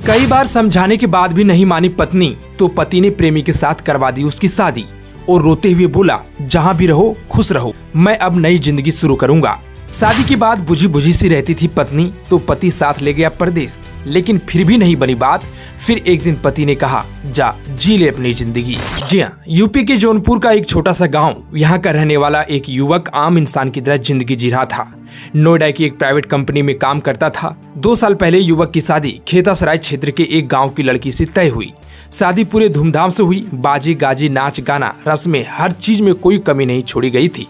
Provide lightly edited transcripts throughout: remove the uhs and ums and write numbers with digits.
कई बार समझाने के बाद भी नहीं मानी पत्नी, तो पति ने प्रेमी के साथ करवा दी उसकी शादी और रोते हुए बोला, जहाँ भी रहो खुश रहो, मैं अब नई जिंदगी शुरू करूंगा। शादी के बाद बुझी बुझी सी रहती थी पत्नी, तो पति साथ ले गया परदेश, लेकिन फिर भी नहीं बनी बात। फिर एक दिन पति ने कहा, जा जी ले अपनी जिंदगी। जी हाँ, यूपी के जौनपुर का एक छोटा सा गांव, यहाँ का रहने वाला एक युवक आम इंसान की तरह जिंदगी जी रहा था। नोएडा की एक प्राइवेट कंपनी में काम करता था। 2 साल पहले युवक की शादी खेतासराय क्षेत्र के एक गाँव की लड़की से तय हुई। शादी पूरे धूमधाम से हुई। बाजी गाजी, नाच गाना, रस्में, हर चीज में कोई कमी नहीं छोड़ी गई थी।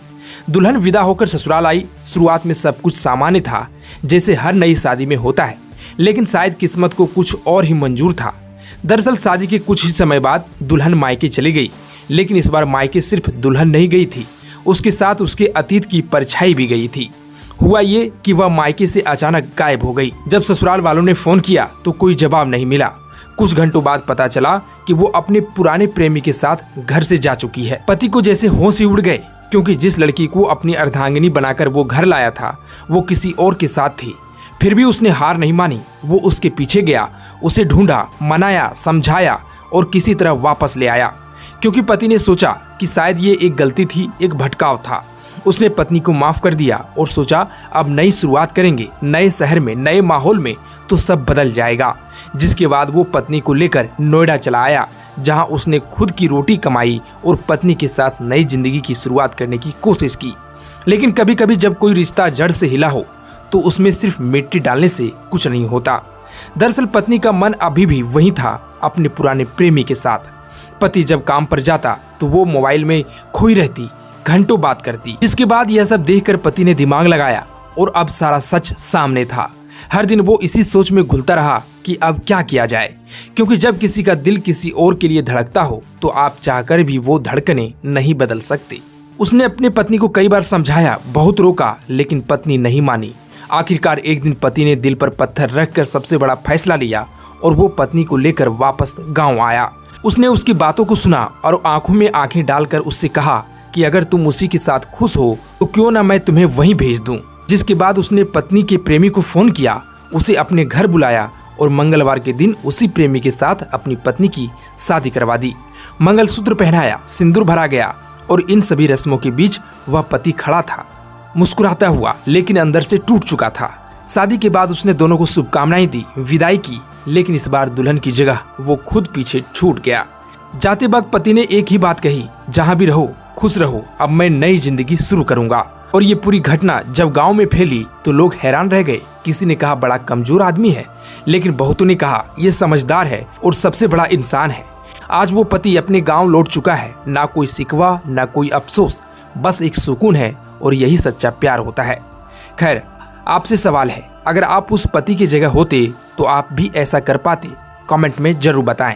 दुल्हन विदा होकर ससुराल आई। शुरुआत में सब कुछ सामान्य था, जैसे हर नई शादी में होता है, लेकिन शायद किस्मत को कुछ और ही मंजूर था। दरअसल शादी के कुछ ही समय बाद दुल्हन मायके चली गई, लेकिन इस बार मायके सिर्फ दुल्हन नहीं गई थी, उसके साथ उसके अतीत की परछाई भी गई थी। हुआ ये कि वह मायके से अचानक गायब हो गई। जब ससुराल वालों ने फोन किया तो कोई जवाब नहीं मिला। कुछ घंटों बाद पता चला कि वो अपने पुराने प्रेमी के साथ घर से जा चुकी है। पति को जैसे होश ही उड़ गए, क्योंकि जिस लड़की को अपनी अर्धांगिनी बनाकर वो घर लाया था, वो किसी और के साथ थी। फिर भी उसने हार नहीं मानी। वो उसके पीछे गया, उसे ढूंढा, मनाया, समझाया और किसी तरह वापस ले आया, क्योंकि पति ने सोचा कि शायद ये एक गलती थी, एक भटकाव था। उसने पत्नी को माफ कर दिया और सोचा अब नई शुरुआत करेंगे, नए शहर में, नए माहौल में, तो सब बदल जाएगा। जिसके बाद वो पत्नी को लेकर नोएडा चला आया, जहां उसने खुद की रोटी कमाई और पत्नी के साथ नई जिंदगी की शुरुआत करने की कोशिश की। लेकिन कभी कभी जब कोई रिश्ता जड़ से हिला हो तो उसमें सिर्फ मिट्टी डालने से कुछ नहीं होता। दरअसल पत्नी का मन अभी भी वही था, अपने पुराने प्रेमी के साथ। पति जब काम पर जाता तो वो मोबाइल में खोई रहती, घंटों बात करती। जिसके बाद यह सब देखकर पति ने दिमाग लगाया और अब सारा सच सामने था। हर दिन वो इसी सोच में घुलता रहा कि अब क्या किया जाए, क्योंकि जब किसी का दिल किसी और के लिए धड़कता हो तो आप चाहकर भी वो धड़कने नहीं बदल सकते। उसने अपने पत्नी को कई बार समझाया, बहुत रोका, लेकिन पत्नी नहीं मानी। आखिरकार एक दिन पति ने दिल पर पत्थर रखकर सबसे बड़ा फैसला लिया और वो पत्नी को लेकर वापस गाँव आया। उसने उसकी बातों को सुना और आंखों में आंखें डालकर उससे कहा कि अगर तुम उसी के साथ खुश हो तो क्यों ना मैं तुम्हें वहीं भेज दूं। जिसके बाद उसने पत्नी के प्रेमी को फोन किया, उसे अपने घर बुलाया और मंगलवार के दिन उसी प्रेमी के साथ अपनी पत्नी की शादी करवा दी। मंगलसूत्र पहनाया, सिंदूर भरा गया और इन सभी रस्मों के बीच वह पति खड़ा था, मुस्कुराता हुआ, लेकिन अंदर से टूट चुका था। शादी के बाद उसने दोनों को शुभकामनाएं दी, विदाई की, लेकिन इस बार दुल्हन की जगह वो खुद पीछे छूट गया। जाते वक्त पति ने एक ही बात कही, जहाँ भी रहो खुश रहो, अब मैं नई जिंदगी शुरू करूंगा। और ये पूरी घटना जब गांव में फैली तो लोग हैरान रह गए। किसी ने कहा बड़ा कमजोर आदमी है, लेकिन बहुतों ने कहा ये समझदार है और सबसे बड़ा इंसान है। आज वो पति अपने गांव लौट चुका है, ना कोई शिकवा, ना कोई अफसोस, बस एक सुकून है, और यही सच्चा प्यार होता है। खैर, आपसे सवाल है, अगर आप उस पति की जगह होते तो आप भी ऐसा कर पाते? कमेंट में जरूर बताएं।